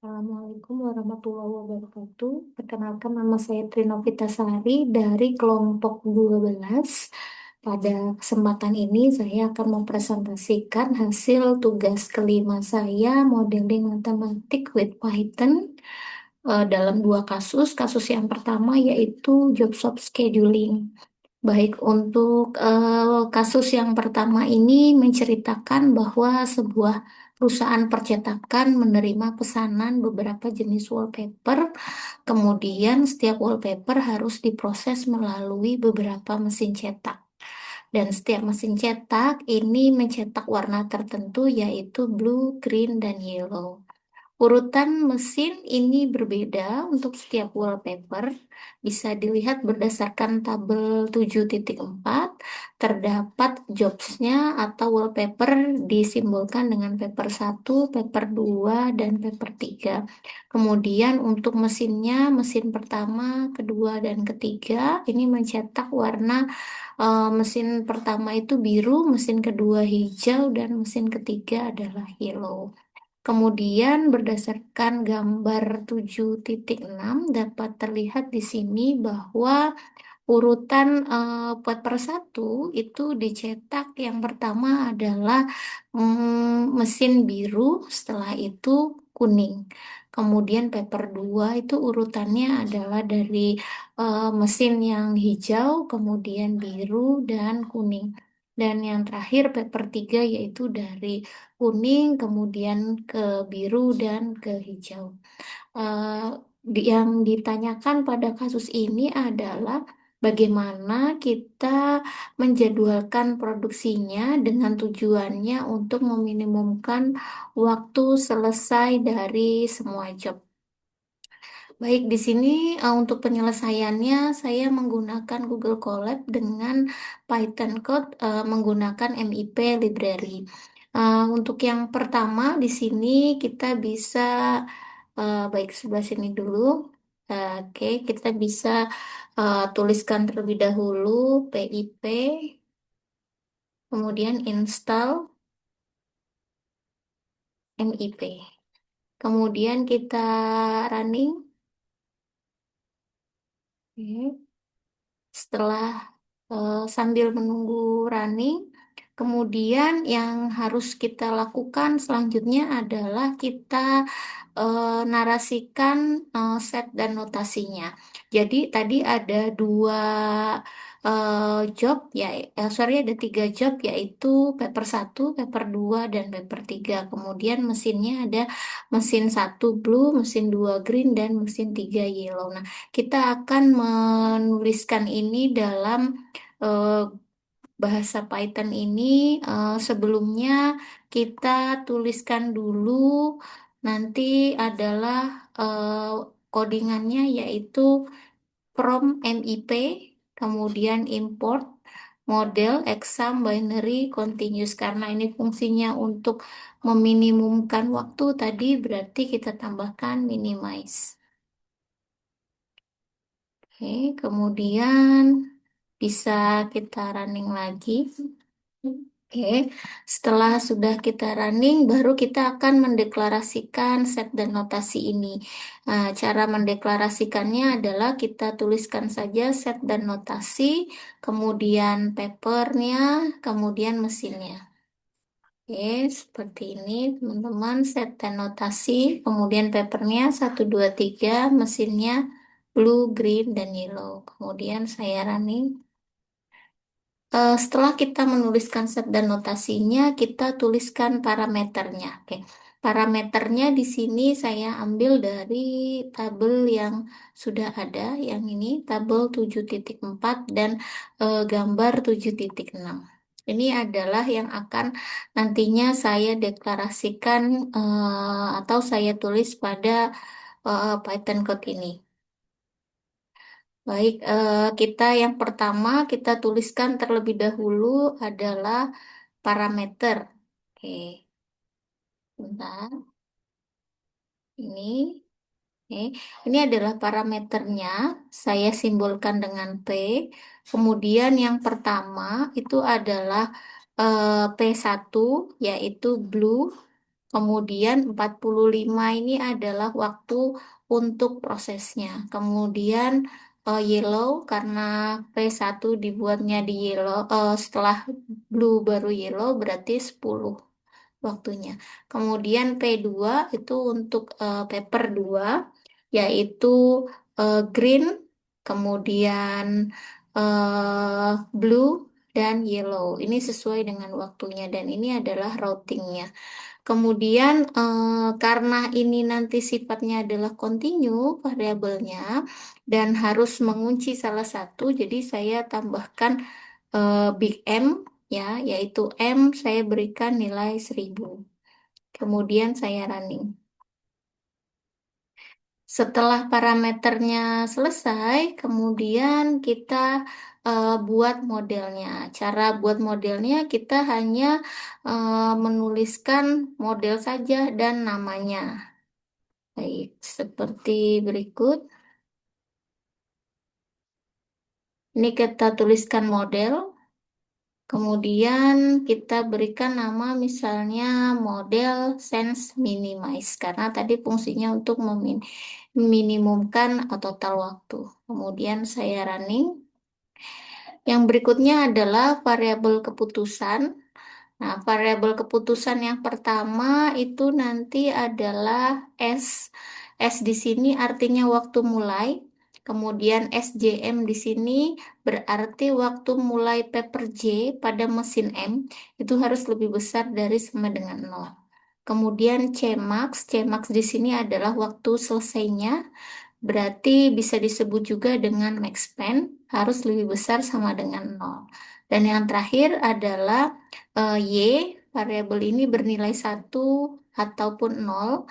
Assalamualaikum warahmatullahi wabarakatuh. Perkenalkan nama saya Trinovita Sari dari kelompok 12. Pada kesempatan ini saya akan mempresentasikan hasil tugas kelima saya modeling matematik with Python dalam dua kasus. Kasus yang pertama yaitu job shop scheduling. Baik, untuk kasus yang pertama ini menceritakan bahwa sebuah perusahaan percetakan menerima pesanan beberapa jenis wallpaper, kemudian setiap wallpaper harus diproses melalui beberapa mesin cetak. Dan setiap mesin cetak ini mencetak warna tertentu yaitu blue, green, dan yellow. Urutan mesin ini berbeda untuk setiap wallpaper. Bisa dilihat berdasarkan tabel 7.4. Terdapat jobsnya atau wallpaper disimbolkan dengan paper 1, paper 2, dan paper 3. Kemudian untuk mesinnya, mesin pertama, kedua, dan ketiga ini mencetak warna mesin pertama itu biru, mesin kedua hijau, dan mesin ketiga adalah yellow. Kemudian berdasarkan gambar 7.6 dapat terlihat di sini bahwa urutan pot per satu itu dicetak yang pertama adalah mesin biru, setelah itu kuning. Kemudian paper 2 itu urutannya adalah dari mesin yang hijau, kemudian biru dan kuning. Dan yang terakhir paper 3 yaitu dari kuning, kemudian ke biru dan ke hijau. Eh, yang ditanyakan pada kasus ini adalah bagaimana kita menjadwalkan produksinya dengan tujuannya untuk meminimumkan waktu selesai dari semua job. Baik, di sini untuk penyelesaiannya saya menggunakan Google Colab dengan Python Code menggunakan MIP library. Untuk yang pertama di sini kita bisa baik sebelah sini dulu. Oke, kita bisa tuliskan terlebih dahulu PIP, kemudian install MIP. Kemudian kita running. Oke. Setelah sambil menunggu running, kemudian yang harus kita lakukan selanjutnya adalah kita narasikan set dan notasinya. Jadi tadi ada dua job ya, sorry ada tiga job yaitu paper satu, paper 2, dan paper 3. Kemudian mesinnya ada mesin satu blue, mesin 2 green, dan mesin 3 yellow. Nah, kita akan menuliskan ini dalam eh, bahasa Python ini. Sebelumnya kita tuliskan dulu nanti adalah eh, codingannya yaitu from MIP, kemudian import model exam binary continuous. Karena ini fungsinya untuk meminimumkan waktu tadi, berarti kita tambahkan minimize. Oke, kemudian bisa kita running lagi. Oke, setelah sudah kita running, baru kita akan mendeklarasikan set dan notasi ini. Nah, cara mendeklarasikannya adalah kita tuliskan saja set dan notasi, kemudian papernya, kemudian mesinnya. Oke, seperti ini teman-teman, set dan notasi, kemudian papernya 1, 2, 3, mesinnya blue, green, dan yellow. Kemudian saya running. Setelah kita menuliskan set dan notasinya, kita tuliskan parameternya. Oke. Parameternya di sini saya ambil dari tabel yang sudah ada, yang ini tabel 7.4 dan gambar 7.6. Ini adalah yang akan nantinya saya deklarasikan atau saya tulis pada Python code ini. Baik, kita yang pertama kita tuliskan terlebih dahulu adalah parameter. Oke, bentar. Ini, oke. Ini adalah parameternya. Saya simbolkan dengan P. Kemudian yang pertama itu adalah P1, yaitu blue. Kemudian 45 ini adalah waktu untuk prosesnya. Kemudian yellow karena P1 dibuatnya di yellow, setelah blue baru yellow berarti 10 waktunya. Kemudian P2 itu untuk paper 2 yaitu green, kemudian blue dan yellow. Ini sesuai dengan waktunya dan ini adalah routingnya. Kemudian karena ini nanti sifatnya adalah continue variabelnya dan harus mengunci salah satu, jadi saya tambahkan big M ya, yaitu M saya berikan nilai 1000. Kemudian saya running. Setelah parameternya selesai, kemudian kita buat modelnya. Cara buat modelnya kita hanya menuliskan model saja dan namanya. Baik, seperti berikut. Ini kita tuliskan model, kemudian kita berikan nama misalnya model sense minimize karena tadi fungsinya untuk meminimumkan total waktu. Kemudian saya running. Yang berikutnya adalah variabel keputusan. Nah, variabel keputusan yang pertama itu nanti adalah S. S di sini artinya waktu mulai. Kemudian SJM di sini berarti waktu mulai paper J pada mesin M itu harus lebih besar dari sama dengan 0. Kemudian Cmax, Cmax di sini adalah waktu selesainya. Berarti bisa disebut juga dengan max span harus lebih besar sama dengan 0. Dan yang terakhir adalah Y, variabel ini bernilai 1 ataupun 0.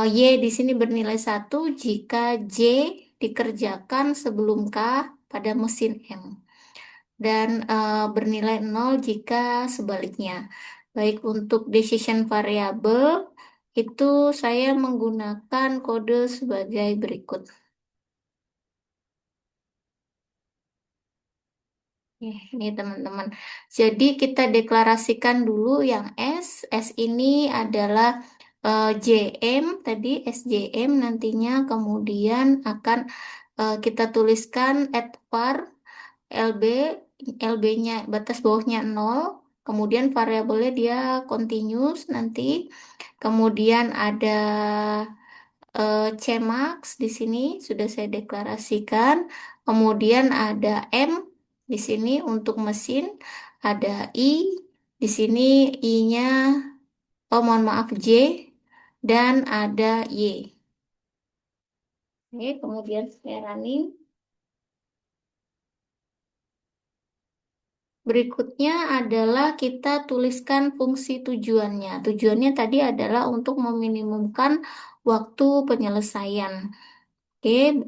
Y di sini bernilai 1 jika J dikerjakan sebelum K pada mesin M. Dan bernilai 0 jika sebaliknya. Baik untuk decision variable, itu saya menggunakan kode sebagai berikut. Ini teman-teman. Jadi kita deklarasikan dulu yang S. S ini adalah JM tadi SJM nantinya kemudian akan kita tuliskan add var LB LB-nya batas bawahnya 0. Kemudian variabelnya dia continuous nanti. Kemudian ada Cmax di sini sudah saya deklarasikan. Kemudian ada M di sini untuk mesin, ada I di sini I-nya, oh mohon maaf J dan ada Y. Oke, kemudian saya running. Berikutnya adalah kita tuliskan fungsi tujuannya. Tujuannya tadi adalah untuk meminimumkan waktu penyelesaian. Oke,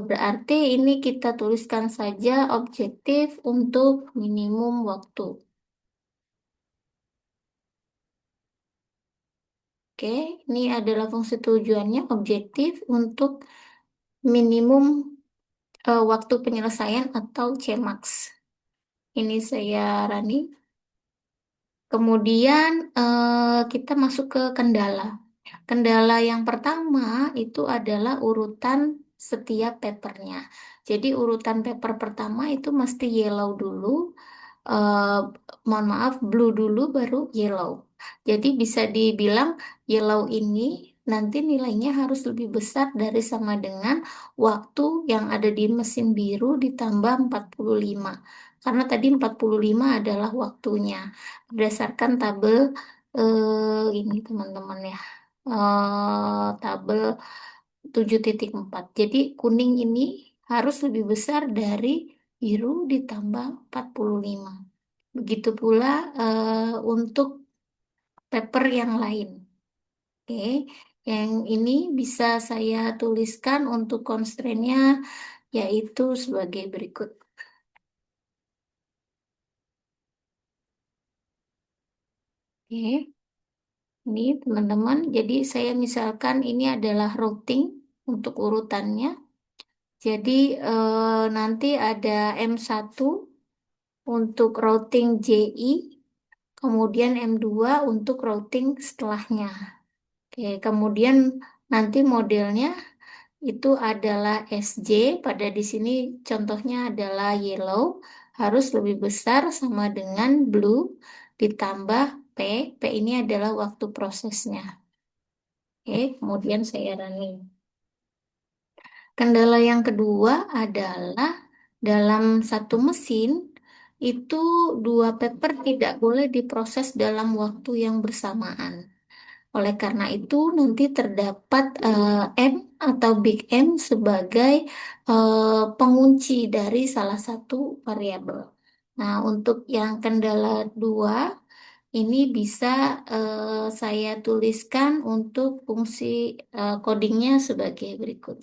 berarti ini kita tuliskan saja objektif untuk minimum waktu. Oke, ini adalah fungsi tujuannya objektif untuk minimum waktu penyelesaian atau Cmax. Ini saya running. Kemudian kita masuk ke kendala. Kendala yang pertama itu adalah urutan setiap papernya. Jadi urutan paper pertama itu mesti yellow dulu, eh, mohon maaf blue dulu baru yellow. Jadi bisa dibilang yellow ini nanti nilainya harus lebih besar dari sama dengan waktu yang ada di mesin biru ditambah 45. Karena tadi 45 adalah waktunya berdasarkan tabel ini teman-teman ya. Tabel 7.4. Jadi kuning ini harus lebih besar dari biru ditambah 45. Begitu pula untuk paper yang lain. Oke, yang ini bisa saya tuliskan untuk constraint-nya yaitu sebagai berikut. Oke, ini teman-teman. Jadi saya misalkan ini adalah routing untuk urutannya. Jadi nanti ada M1 untuk routing JI. kemudian M2 untuk routing setelahnya. Oke, kemudian nanti modelnya itu adalah SJ, pada di sini contohnya adalah yellow, harus lebih besar sama dengan blue, ditambah P, P ini adalah waktu prosesnya. Oke, kemudian saya running. Kendala yang kedua adalah dalam satu mesin itu dua paper tidak boleh diproses dalam waktu yang bersamaan. Oleh karena itu, nanti terdapat M atau Big M sebagai pengunci dari salah satu variabel. Nah, untuk yang kendala dua, ini bisa saya tuliskan untuk fungsi codingnya sebagai berikut.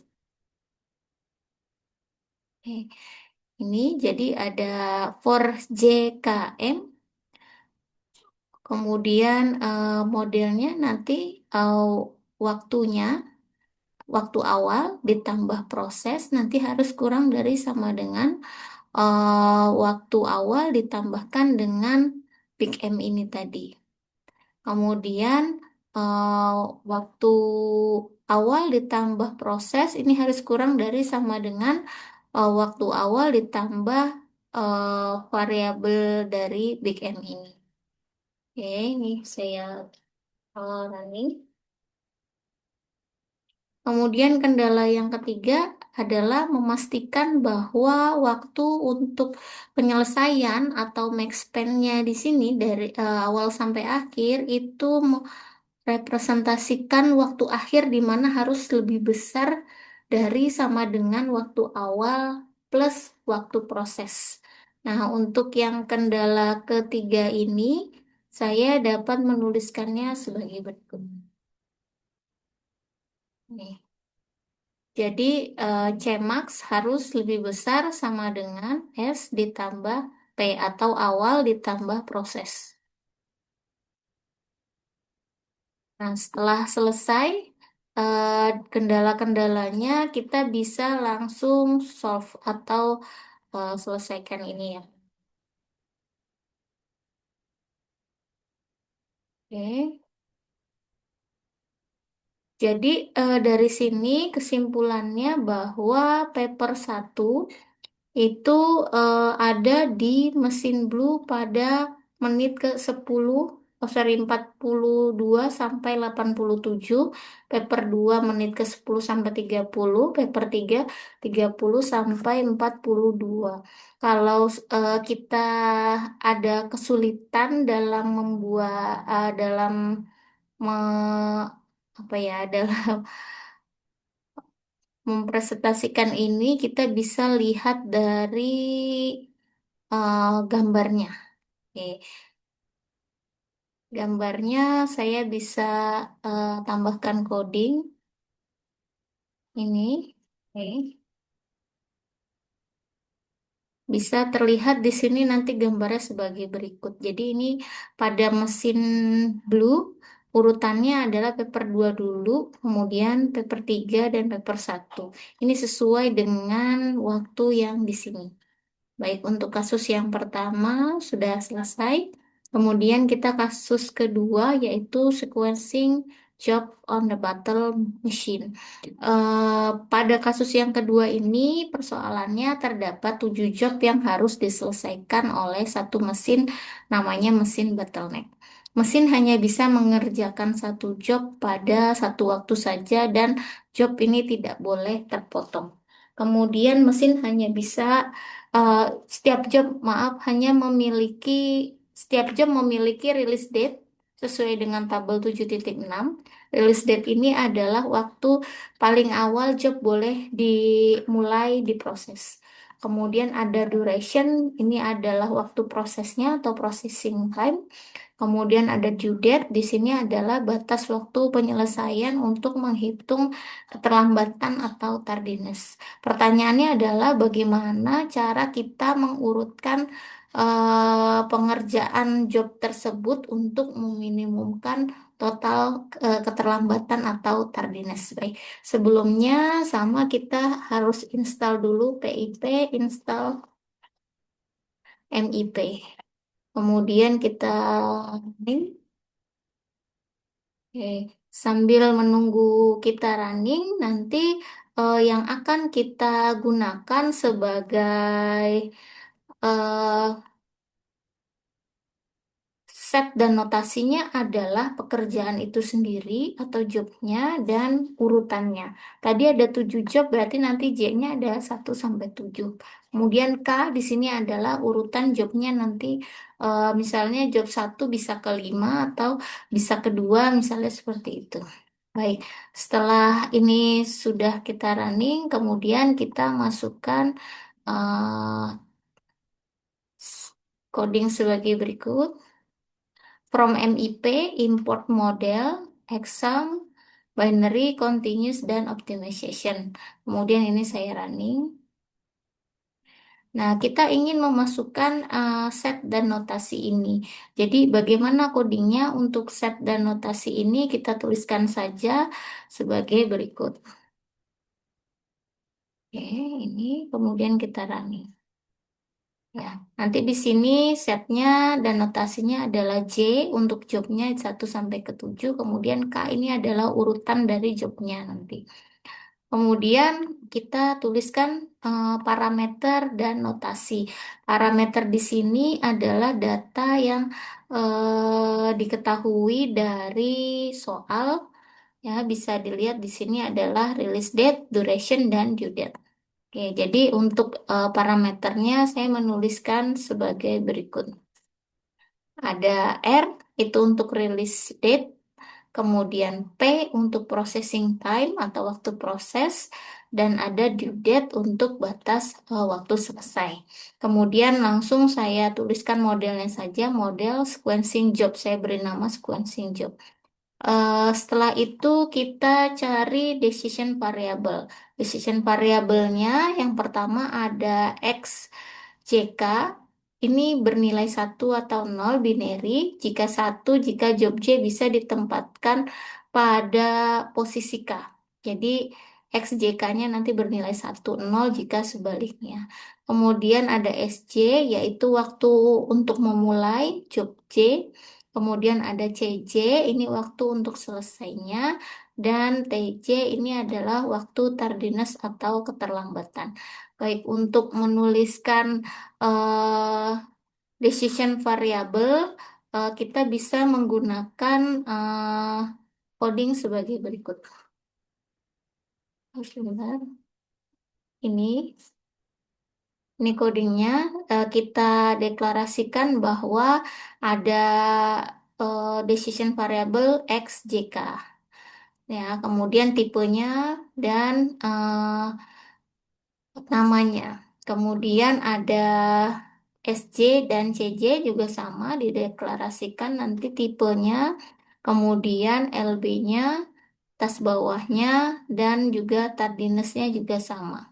Oke, ini jadi ada for JKM, kemudian modelnya nanti waktunya waktu awal ditambah proses nanti harus kurang dari sama dengan waktu awal ditambahkan dengan Big M ini tadi. Kemudian eh, waktu awal ditambah proses ini harus kurang dari sama dengan waktu awal ditambah variabel dari Big M ini. Oke, ini saya running. Kemudian kendala yang ketiga adalah memastikan bahwa waktu untuk penyelesaian atau max span-nya di sini dari awal sampai akhir itu merepresentasikan waktu akhir di mana harus lebih besar dari sama dengan waktu awal plus waktu proses. Nah, untuk yang kendala ketiga ini saya dapat menuliskannya sebagai berikut. Nih. Jadi Cmax harus lebih besar sama dengan S ditambah P atau awal ditambah proses. Nah, setelah selesai kendala-kendalanya kita bisa langsung solve atau selesaikan ini ya. Oke. Jadi dari sini kesimpulannya bahwa paper satu itu ada di mesin Blue pada menit ke 10, oh sorry 42 sampai 87, paper 2 menit ke 10 sampai 30, paper 3 30 sampai 42. Kalau kita ada kesulitan dalam membuat dalam apa ya dalam mempresentasikan ini kita bisa lihat dari gambarnya. Oke, gambarnya saya bisa tambahkan coding ini. Oke. Bisa terlihat di sini nanti gambarnya sebagai berikut. Jadi ini pada mesin Blue urutannya adalah paper 2 dulu, kemudian paper 3 dan paper satu. Ini sesuai dengan waktu yang di sini. Baik, untuk kasus yang pertama sudah selesai. Kemudian kita kasus kedua yaitu sequencing job on the battle machine. Pada kasus yang kedua ini persoalannya terdapat 7 job yang harus diselesaikan oleh satu mesin namanya mesin bottleneck. Mesin hanya bisa mengerjakan satu job pada satu waktu saja dan job ini tidak boleh terpotong. Kemudian mesin hanya bisa uh, setiap job memiliki release date sesuai dengan tabel 7.6. Release date ini adalah waktu paling awal job boleh dimulai diproses. Kemudian ada duration, ini adalah waktu prosesnya atau processing time. Kemudian ada due date, di sini adalah batas waktu penyelesaian untuk menghitung keterlambatan atau tardiness. Pertanyaannya adalah bagaimana cara kita mengurutkan pengerjaan job tersebut untuk meminimumkan total keterlambatan atau tardiness. Baik, sebelumnya sama kita harus install dulu PIP, install MIP. Kemudian kita running. Oke. Sambil menunggu kita running, nanti yang akan kita gunakan sebagai eh, set dan notasinya adalah pekerjaan itu sendiri atau jobnya dan urutannya. Tadi ada 7 job, berarti nanti J-nya ada 1 sampai 7. Kemudian K di sini adalah urutan jobnya nanti, misalnya job 1 bisa ke 5 atau bisa ke 2, misalnya seperti itu. Baik, setelah ini sudah kita running, kemudian kita masukkan eh, coding sebagai berikut. From MIP, import model, exam, binary, continuous, dan optimization. Kemudian ini saya running. Nah, kita ingin memasukkan set dan notasi ini. Jadi, bagaimana codingnya untuk set dan notasi ini? Kita tuliskan saja sebagai berikut. Oke, ini kemudian kita running. Ya, nanti di sini setnya dan notasinya adalah J untuk jobnya 1 sampai ke 7. Kemudian K ini adalah urutan dari jobnya nanti. Kemudian kita tuliskan parameter dan notasi. Parameter di sini adalah data yang diketahui dari soal. Ya, bisa dilihat di sini adalah release date, duration, dan due date. Oke, jadi untuk parameternya saya menuliskan sebagai berikut. Ada R itu untuk release date, kemudian P untuk processing time atau waktu proses, dan ada due date untuk batas waktu selesai. Kemudian langsung saya tuliskan modelnya saja, model sequencing job. Saya beri nama sequencing job. Setelah itu kita cari decision variable. Decision variabelnya yang pertama ada X, JK. Ini bernilai 1 atau 0 binary. Jika 1, jika job J bisa ditempatkan pada posisi K. Jadi XJK-nya nanti bernilai 1, 0 jika sebaliknya. Kemudian ada SJ, yaitu waktu untuk memulai job J. Kemudian ada CJ, ini waktu untuk selesainya. Dan TJ ini adalah waktu tardiness atau keterlambatan. Baik, untuk menuliskan eh, decision variable, kita bisa menggunakan coding sebagai berikut. Sebentar. Ini codingnya. Kita deklarasikan bahwa ada decision variable XJK. Ya, kemudian tipenya dan namanya. Kemudian ada SJ dan CJ juga sama dideklarasikan nanti tipenya, kemudian LB-nya, tas bawahnya, dan juga tardiness-nya juga sama.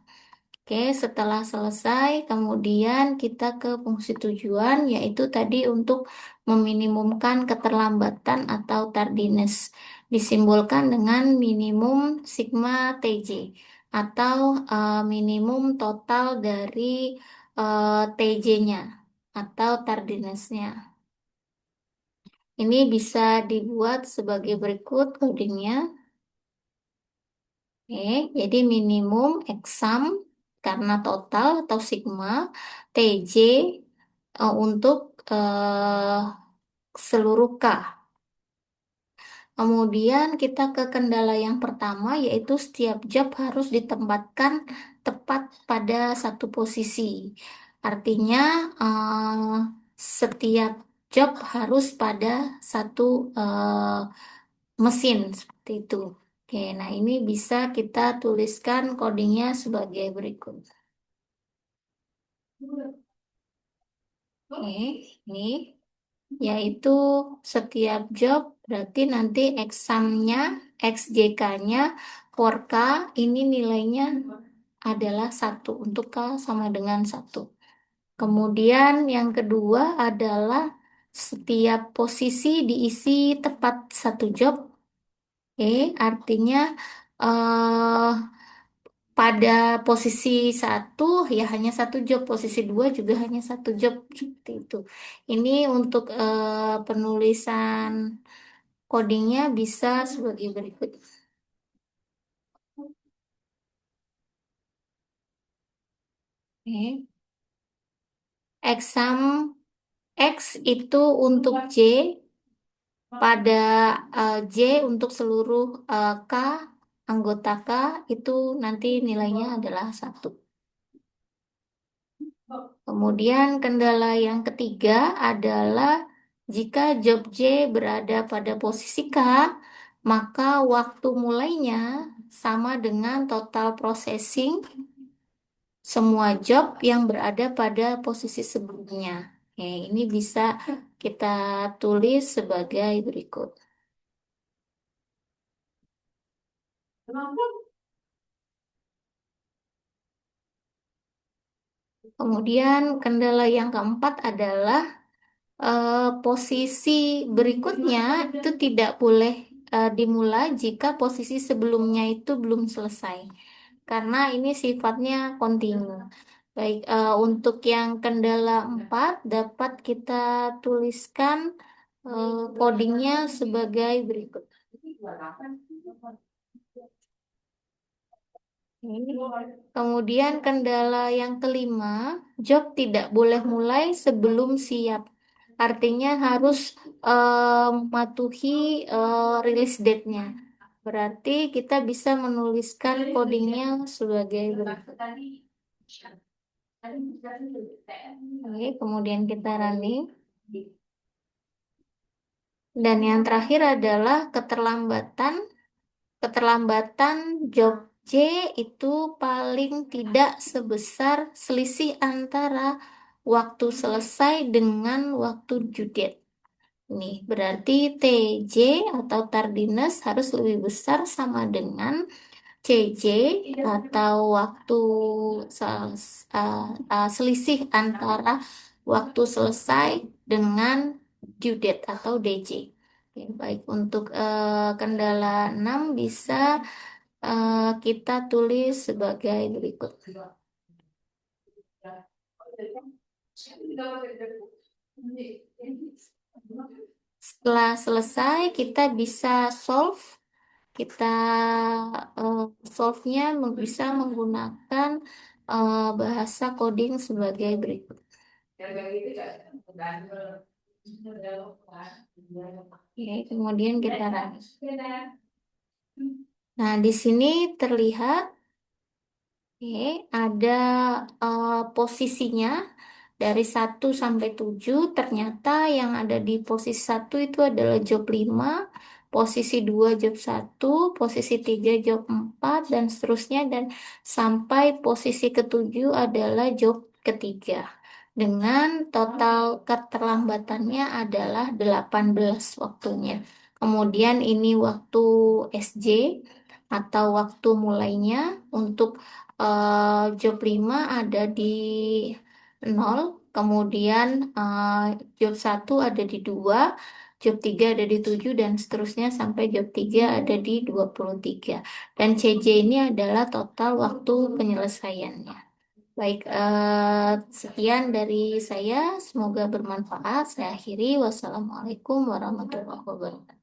Oke, setelah selesai, kemudian kita ke fungsi tujuan, yaitu tadi untuk meminimumkan keterlambatan atau tardiness. Disimbolkan dengan minimum sigma TJ atau minimum total dari TJ-nya atau tardiness-nya. Ini bisa dibuat sebagai berikut codingnya. Oke, jadi minimum exam karena total atau sigma, TJ untuk seluruh K. Kemudian kita ke kendala yang pertama, yaitu setiap job harus ditempatkan tepat pada satu posisi. Artinya setiap job harus pada satu mesin seperti itu. Oke, nah ini bisa kita tuliskan codingnya sebagai berikut. Oke, ini yaitu setiap job berarti nanti examnya, XJK-nya, for K ini nilainya adalah 1. Untuk K sama dengan 1. Kemudian yang kedua adalah setiap posisi diisi tepat satu job. Artinya eh, pada posisi satu ya hanya satu job, posisi dua juga hanya satu job seperti itu. Ini untuk penulisan codingnya bisa sebagai berikut. Oke. Exam X itu untuk J, pada J untuk seluruh K, anggota K itu nanti nilainya adalah satu. Kemudian kendala yang ketiga adalah jika job J berada pada posisi K, maka waktu mulainya sama dengan total processing semua job yang berada pada posisi sebelumnya. Oke, ini bisa kita tulis sebagai berikut. Kemudian kendala yang keempat adalah posisi berikutnya itu tidak boleh dimulai jika posisi sebelumnya itu belum selesai. Karena ini sifatnya kontinu. Baik, untuk yang kendala 4 dapat kita tuliskan codingnya sebagai berikut. Kemudian kendala yang kelima, job tidak boleh mulai sebelum siap. Artinya harus mematuhi release date-nya. Berarti kita bisa menuliskan codingnya sebagai berikut. Oke, kemudian kita running. Dan yang terakhir adalah keterlambatan. Keterlambatan job J itu paling tidak sebesar selisih antara waktu selesai dengan waktu due date. Nih, berarti TJ atau tardiness harus lebih besar sama dengan CJ atau waktu selisih antara waktu selesai dengan due date atau DJ. Oke, baik, untuk kendala 6 bisa kita tulis sebagai berikut. Setelah selesai, kita bisa solve. Kita eh, solve-nya bisa menggunakan bahasa coding sebagai berikut. Oke, kemudian kita run. Nah, di sini terlihat oke, ada posisinya dari 1 sampai 7. Ternyata yang ada di posisi 1 itu adalah job 5, posisi 2 job 1, posisi 3 job 4, dan seterusnya. Dan sampai posisi ke-7 adalah job ketiga. Dengan total keterlambatannya adalah 18 waktunya. Kemudian ini waktu SJ atau waktu mulainya untuk job 5 ada di 0, kemudian job 1 ada di 2, job 3 ada di 7, dan seterusnya sampai job 3 ada di 23. Dan CJ ini adalah total waktu penyelesaiannya. Baik, sekian dari saya. Semoga bermanfaat. Saya akhiri. Wassalamualaikum warahmatullahi wabarakatuh.